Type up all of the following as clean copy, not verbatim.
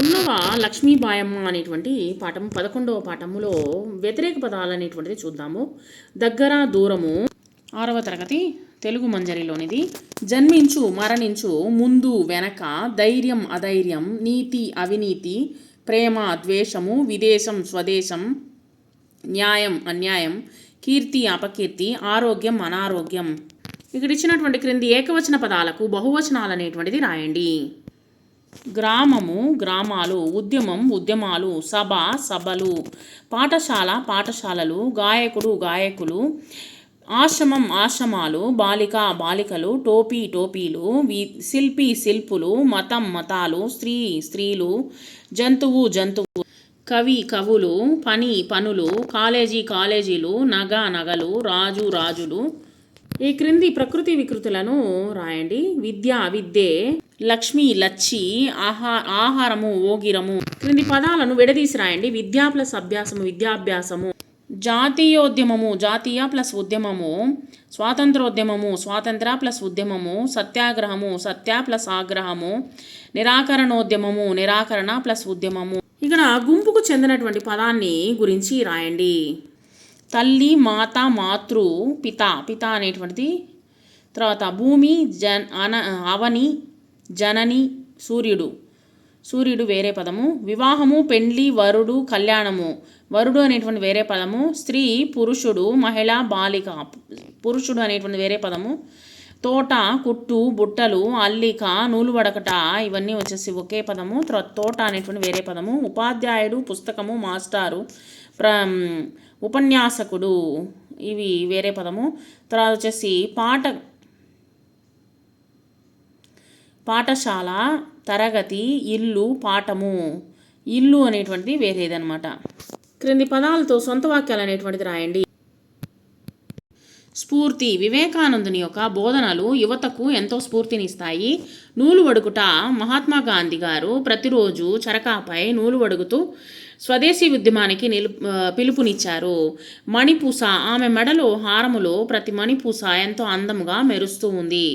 ఉన్నవ లక్ష్మీబాయమ్మ అనేటువంటి పాఠం 11వ పాఠములో వ్యతిరేక పదాలు అనేటువంటిది చూద్దాము. దగ్గర దూరము 6వ తరగతి తెలుగు మంజరిలోనిది. జన్మించు మరణించు, ముందు వెనక, ధైర్యం అధైర్యం, నీతి అవినీతి, ప్రేమ ద్వేషము, విదేశం స్వదేశం, న్యాయం అన్యాయం, కీర్తి అపకీర్తి, ఆరోగ్యం అనారోగ్యం. ఇక్కడ ఇచ్చినటువంటి క్రింది ఏకవచన పదాలకు బహువచనాలు అనేటువంటిది రాయండి. గ్రామము గ్రామాలు, ఉద్యమం ఉద్యమాలు, సభ సభలు, పాఠశాల పాఠశాలలు, గాయకుడు గాయకులు, ఆశ్రమం ఆశ్రమాలు, బాలిక బాలికలు, టోపీ టోపీలు, శిల్పి శిల్పులు, మతం మతాలు, స్త్రీ స్త్రీలు, జంతువు జంతువు, కవి కవులు, పని పనులు, కాలేజీ కాలేజీలు, నగ నగలు, రాజు రాజులు. ఈ క్రింది ప్రకృతి వికృతులను రాయండి. విద్య విద్యే, లక్ష్మి లచ్చి, ఆహారము ఓగిరము. క్రింది పదాలను విడదీసి రాయండి. విద్యా ప్లస్ అభ్యాసము విద్యాభ్యాసము, జాతీయోద్యమము జాతీయ ప్లస్ ఉద్యమము, స్వాతంత్రోద్యమము స్వాతంత్ర ప్లస్ ఉద్యమము, సత్యాగ్రహము సత్య ప్లస్ ఆగ్రహము, నిరాకరణోద్యమము నిరాకరణ ప్లస్ ఉద్యమము. ఇక్కడ గుంపుకు చెందినటువంటి పదాన్ని గురించి రాయండి. తల్లి మాత మాతృ పిత పిత అనేటువంటిది. తర్వాత భూమి అవని జనని, సూర్యుడు సూర్యుడు వేరే పదము. వివాహము పెండ్లి, వరుడు కళ్యాణము వరుడు అనేటువంటి వేరే పదము. స్త్రీ పురుషుడు, మహిళ బాలిక పురుషుడు అనేటువంటి వేరే పదము. తోట కుట్టు, బుట్టలు, అల్లిక, నూలు వడకట ఇవన్నీ వచ్చేసి ఒకే పదము. తోట అనేటువంటి వేరే పదము. ఉపాధ్యాయుడు పుస్తకము, మాస్టారు, ఉపన్యాసకుడు ఇవి వేరే పదము. తర్వాత వచ్చేసి పాఠశాల, తరగతి, ఇల్లు, పాఠము. ఇల్లు అనేటువంటిది వేరేదనమాట. క్రింది పదాలతో సొంత వాక్యాలు అనేటువంటిది రాయండి. స్ఫూర్తి వివేకానందుని యొక్క బోధనలు యువతకు ఎంతో స్ఫూర్తినిస్తాయి. నూలు వడుకుట మహాత్మా గాంధీ గారు ప్రతిరోజు చరకాపై నూలు వడుగుతూ స్వదేశీ ఉద్యమానికి పిలుపునిచ్చారు. మణిపూస ఆమె మెడలో హారములో ప్రతి మణిపూస ఎంతో అందంగా మెరుస్తూ ఉంది.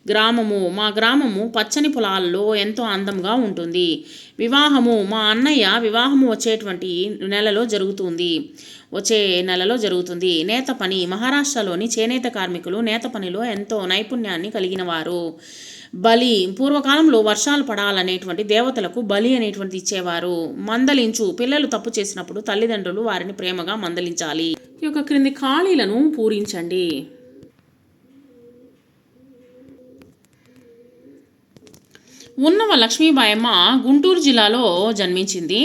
గ్రామము మా గ్రామము పచ్చని పొలాల్లో ఎంతో అందంగా ఉంటుంది. వివాహము మా అన్నయ్య వివాహము వచ్చే నెలలో జరుగుతుంది. నేత పని మహారాష్ట్రలోని చేనేత కార్మికులు నేత పనిలో ఎంతో నైపుణ్యాన్ని కలిగిన వారు. బలి పూర్వకాలంలో వర్షాలు పడాలనేటువంటి దేవతలకు బలి అనేటువంటిది ఇచ్చేవారు. మందలించు పిల్లలు తప్పు చేసినప్పుడు తల్లిదండ్రులు వారిని ప్రేమగా మందలించాలి. ఈ యొక్క క్రింది ఖాళీలను పూరించండి. ఉన్నవ లక్ష్మీబాయమ్మ గుంటూరు జిల్లాలో జన్మించింది.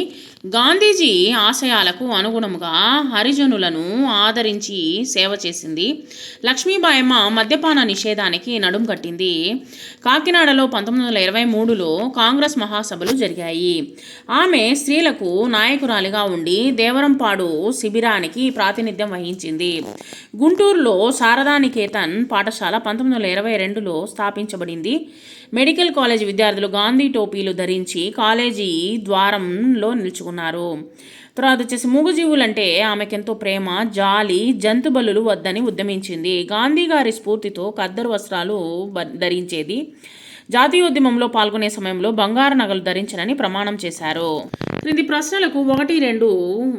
గాంధీజీ ఆశయాలకు అనుగుణముగా హరిజనులను ఆదరించి సేవ చేసింది. లక్ష్మీబాయమ్మ మద్యపాన నిషేధానికి నడుం కట్టింది. కాకినాడలో 1923లో కాంగ్రెస్ మహాసభలు జరిగాయి. ఆమె స్త్రీలకు నాయకురాలిగా ఉండి దేవరంపాడు శిబిరానికి ప్రాతినిధ్యం వహించింది. గుంటూరులో శారదానికేతన్ పాఠశాల 1922లో స్థాపించబడింది. మెడికల్ కాలేజ్ విద్యార్థులు గాంధీ టోపీలు ధరించి కాలేజీ ద్వారంలో నిలుచుకున్నారు. తర్వాత వచ్చేసి మూగజీవులంటే ఆమెకెంతో ప్రేమ, జాలి, జంతు బలులు వద్దని ఉద్యమించింది. గాంధీ గారి స్ఫూర్తితో ఖద్దరు వస్త్రాలు ధరించేది. జాతీయోద్యమంలో పాల్గొనే సమయంలో బంగారు నగలు ధరించనని ప్రమాణం చేశారు. క్రింది ప్రశ్నలకు 1-2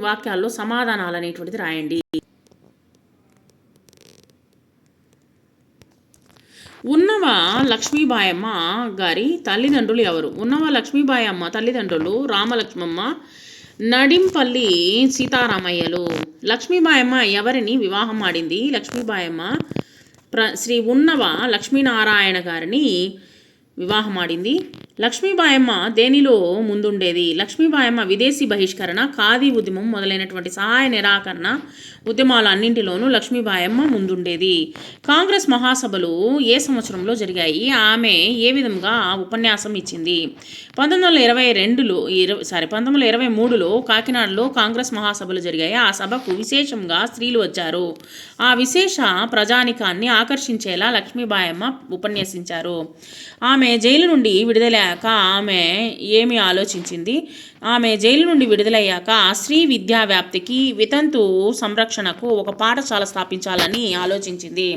వాక్యాల్లో సమాధానాలు అనేటువంటిది రాయండి. ఉన్నవ లక్ష్మీబాయమ్మ గారి తల్లిదండ్రులు ఎవరు? ఉన్నవ లక్ష్మీబాయమ్మ తల్లిదండ్రులు రామలక్ష్మమ్మ, నడింపల్లి సీతారామయ్యలు. లక్ష్మీబాయమ్మ ఎవరిని వివాహం ఆడింది? లక్ష్మీబాయమ్మ శ్రీ ఉన్నవ లక్ష్మీనారాయణ గారిని వివాహం ఆడింది. లక్ష్మీబాయమ్మ దేనిలో ముందుండేది? లక్ష్మీబాయమ్మ విదేశీ బహిష్కరణ, ఖాదీ ఉద్యమం మొదలైనటువంటి సహాయ నిరాకరణ ఉద్యమాలు అన్నింటిలోనూ లక్ష్మీబాయమ్మ ముందుండేది. కాంగ్రెస్ మహాసభలు ఏ సంవత్సరంలో జరిగాయి? ఆమె ఏ విధంగా ఉపన్యాసం ఇచ్చింది? 1923లో కాకినాడలో కాంగ్రెస్ మహాసభలు జరిగాయి. ఆ సభకు విశేషంగా స్త్రీలు వచ్చారు. ఆ విశేష ప్రజానికాన్ని ఆకర్షించేలా లక్ష్మీబాయమ్మ ఉపన్యసించారు. ఆమె జైలు నుండి విడుదలయ్యాక ఆమె ఏమి ఆలోచించింది? ఆమె జైలు నుండి విడుదలయ్యాక స్త్రీ విద్యా వ్యాప్తికి, వితంతు సంరక్షణకు ఒక పాఠశాల స్థాపించాలని ఆలోచించింది.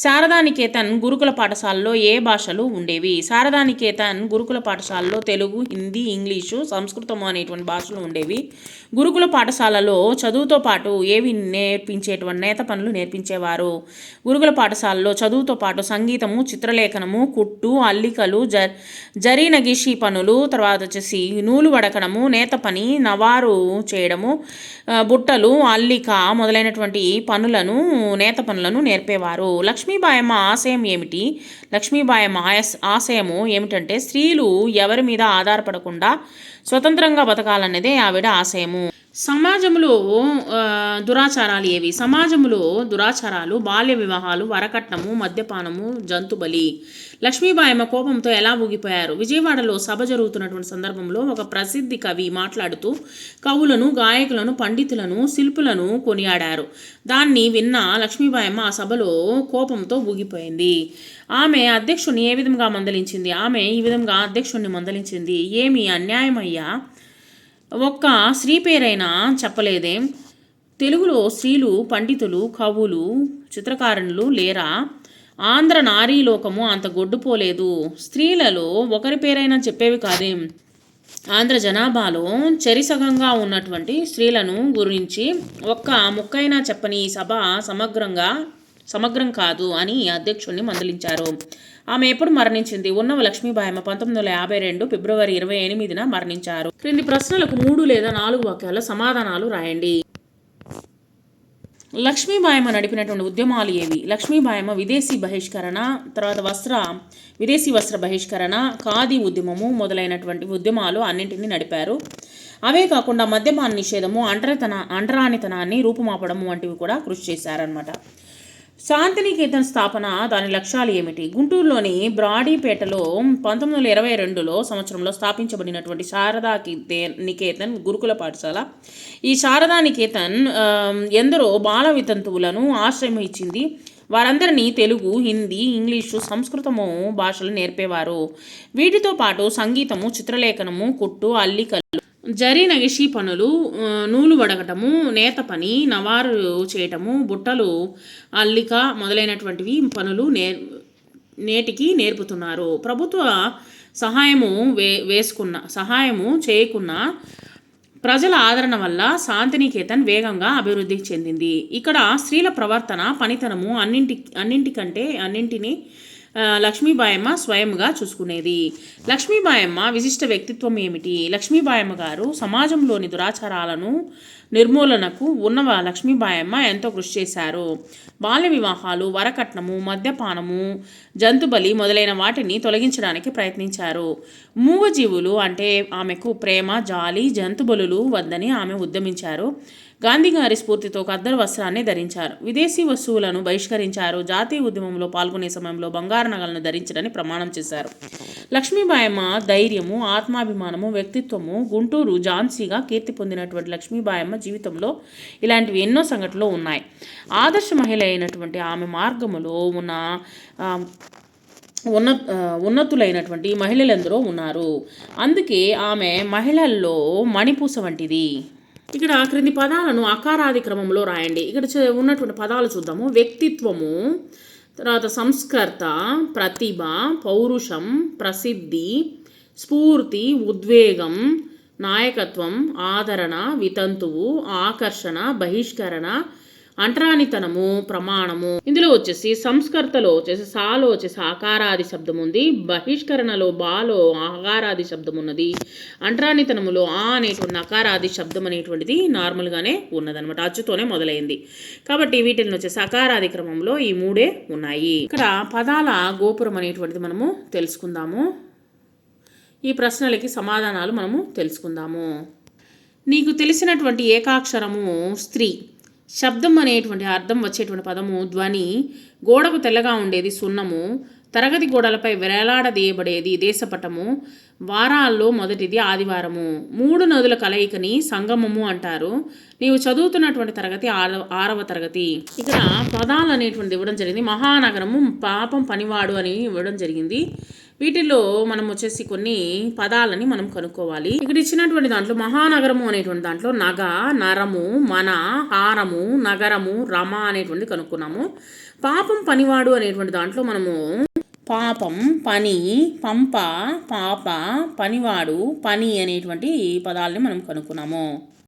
శారదానికేతన్ గురుకుల పాఠశాలలో ఏ భాషలు ఉండేవి? శారదానికేతన్ గురుకుల పాఠశాలలో తెలుగు, హిందీ, ఇంగ్లీషు, సంస్కృతము అనేటువంటి భాషలు ఉండేవి. గురుకుల పాఠశాలలో చదువుతో పాటు ఏవి నేర్పించేటువంటి నేత పనులు నేర్పించేవారు? గురుకుల పాఠశాలలో చదువుతో పాటు సంగీతము, చిత్రలేఖనము, కుట్టు, అల్లికలు, జరీ నగిషి పనులు, తర్వాత వచ్చేసి నూలు వడకడము, నేత పని, నవారు చేయడము, బుట్టలు, అల్లిక మొదలైనటువంటి పనులను నేత పనులను నేర్పేవారు. లక్ష్మీబాయమ్మ ఆశయం ఏమిటి? లక్ష్మీబాయమ్మ ఆశయము ఏమిటంటే స్త్రీలు ఎవరి మీద ఆధారపడకుండా స్వతంత్రంగా బతకాలన్నదే ఆవిడ ఆశయము. సమాజంలో దురాచారాలు ఏవి? సమాజంలో దురాచారాలు బాల్య వివాహాలు, వరకట్నము, మద్యపానము, జంతుబలి. లక్ష్మీబాయమ్మ కోపంతో ఎలా ఊగిపోయారు? విజయవాడలో సభ జరుగుతున్నటువంటి సందర్భంలో ఒక ప్రసిద్ధి కవి మాట్లాడుతూ కవులను, గాయకులను, పండితులను, శిల్పులను కొనియాడారు. దాన్ని విన్న లక్ష్మీబాయమ్మ ఆ సభలో కోపంతో ఊగిపోయింది. ఆమె అధ్యక్షుడిని ఏ విధంగా మందలించింది? ఆమె ఈ విధంగా అధ్యక్షుడిని మందలించింది. ఏమి అన్యాయమయ్యా, ఒక్క స్త్రీ పేరైనా చెప్పలేదే? తెలుగులో స్త్రీలు పండితులు, కవులు, చిత్రకారులు లేరా? ఆంధ్ర నారీలోకము అంత గొడ్డుపోలేదు. స్త్రీలలో ఒకరి పేరైనా చెప్పేవి కాదే? ఆంధ్ర జనాభాలో చెరిసగంగా ఉన్నటువంటి స్త్రీలను గురించి ఒక్క ముక్కైనా చెప్పని సభ సమగ్రం కాదు అని అధ్యక్షుడిని మందలించారు. ఆమె ఎప్పుడు మరణించింది? ఉన్నవ లక్ష్మీబాయమ్మ 1952 ఫిబ్రవరి 28న మరణించారు. క్రింది ప్రశ్నలకు 3 లేదా 4 వాక్యాల సమాధానాలు రాయండి. లక్ష్మీబాయమ్మ నడిపినటువంటి ఉద్యమాలు ఏవి? లక్ష్మీబాయమ్మ విదేశీ బహిష్కరణ, తర్వాత విదేశీ వస్త్ర బహిష్కరణ, ఖాదీ ఉద్యమము మొదలైనటువంటి ఉద్యమాలు అన్నింటినీ నడిపారు. అవే కాకుండా మద్యపాన నిషేధము, అంటరానితనాన్ని రూపుమాపడము వంటివి కూడా కృషి చేశారనమాట. శాంతినికేతన్ స్థాపన, దాని లక్ష్యాలు ఏమిటి? గుంటూరులోని బ్రాడీపేటలో 1922 సంవత్సరంలో స్థాపించబడినటువంటి శారదా నికేతన్ గురుకుల పాఠశాల. ఈ శారదా నికేతన్ ఎందరో బాల వితంతువులను ఆశ్రయం ఇచ్చింది. వారందరినీ తెలుగు, హిందీ, ఇంగ్లీషు, సంస్కృతము భాషలు నేర్పేవారు. వీటితో పాటు సంగీతము, చిత్రలేఖనము, కుట్టు, అల్లికలు, జరీ నగిషి పనులు, నూలు వడగటము, నేత పని, నవారు చేయటము, బుట్టలు, అల్లిక మొదలైనటువంటివి పనులు నేటికి నేర్పుతున్నారు. ప్రభుత్వ సహాయము చేయకున్న ప్రజల ఆదరణ వల్ల శాంతినికేతన్ వేగంగా అభివృద్ధి చెందింది. ఇక్కడ స్త్రీల ప్రవర్తన, పనితనము అన్నింటినీ లక్ష్మీబాయమ్మ స్వయంగా చూసుకునేది. లక్ష్మీబాయమ్మ విశిష్ట వ్యక్తిత్వం ఏమిటి? లక్ష్మీబాయమ్మ గారు సమాజంలోని దురాచారాలను నిర్మూలనకు ఉన్నవ లక్ష్మీబాయమ్మ ఎంతో కృషి చేశారు. బాల్య వివాహాలు, వరకట్నము, మద్యపానము, జంతుబలి మొదలైన వాటిని తొలగించడానికి ప్రయత్నించారు. మూగజీవులు అంటే ఆమెకు ప్రేమ, జాలి, జంతుబలులు వద్దని ఆమె ఉద్యమించారు. గాంధీ గారి స్ఫూర్తితో ఖద్దరు వస్త్రాన్ని ధరించారు. విదేశీ వస్తువులను బహిష్కరించారు. జాతీయ ఉద్యమంలో పాల్గొనే సమయంలో బంగారు నగలను ధరించడానికి ప్రమాణం చేశారు. లక్ష్మీబాయమ్మ ధైర్యము, ఆత్మాభిమానము, వ్యక్తిత్వము గుంటూరు ఝాన్సీగా కీర్తి పొందినటువంటి లక్ష్మీబాయమ్మ జీవితంలో ఇలాంటివి ఎన్నో సంఘటనలు ఉన్నాయి. ఆదర్శ మహిళ అయినటువంటి ఆమె మార్గములో ఉన్నతులైనటువంటి మహిళలందరూ ఉన్నారు. అందుకే ఆమె మహిళల్లో మణిపూస వంటిది. ఇక్కడ క్రింది పదాలను అకారాది క్రమంలో రాయండి. ఇక్కడ ఉన్నటువంటి పదాలు చూద్దాము. వ్యక్తిత్వము, తర్వాత సంస్కర్త, ప్రతిభ, పౌరుషం, ప్రసిద్ధి, స్ఫూర్తి, ఉద్వేగం, నాయకత్వం, ఆదరణ, వితంతువు, ఆకర్షణ, బహిష్కరణ, అంటరానితనము, ప్రమాణము. ఇందులో వచ్చేసి సంస్కర్తలో వచ్చేసి సాలో వచ్చేసి ఆకారాది శబ్దం ఉంది. బహిష్కరణలో బాలో ఆకారాది శబ్దం ఉన్నది. అంటరానితనములో అనేటువంటి అకారాది శబ్దం అనేటువంటిది నార్మల్గానే ఉన్నదనమాట. అచ్చుతోనే మొదలైంది. కాబట్టి వీటిని వచ్చేసి అకారాది క్రమంలో ఈ 3 ఉన్నాయి. ఇక్కడ పదాల గోపురం అనేటువంటిది మనము తెలుసుకుందాము. ఈ ప్రశ్నలకి సమాధానాలు మనము తెలుసుకుందాము. నీకు తెలిసినటువంటి ఏకాక్షరము స్త్రీ. శబ్దం అనేటువంటి అర్థం వచ్చేటువంటి పదము ధ్వని. గోడకు తెల్లగా ఉండేది సున్నము. తరగతి గోడలపై వేలాడదీయబడేది దేశపటము. వారాల్లో మొదటిది ఆదివారము. 3 నదుల కలయికని సంగమము అంటారు. నీవు చదువుతున్నటువంటి తరగతి 6వ తరగతి. ఇక్కడ పదాలు అనేటువంటిది ఇవ్వడం జరిగింది. మహానగరము, పాపం పనివాడు అని ఇవ్వడం జరిగింది. వీటిల్లో మనం వచ్చేసి కొన్ని పదాలని మనం కనుక్కోవాలి. ఇక్కడ ఇచ్చినటువంటి దాంట్లో మహానగరము అనేటువంటి దాంట్లో నగ, నరము, మన, హారము, నగరము, రమ అనేటువంటిది కనుక్కున్నాము. పాపం పనివాడు అనేటువంటి దాంట్లో మనము పాపం, పని, పంప, పాప, పనివాడు, పని అనేటువంటి పదాలని మనం కనుక్కున్నాము.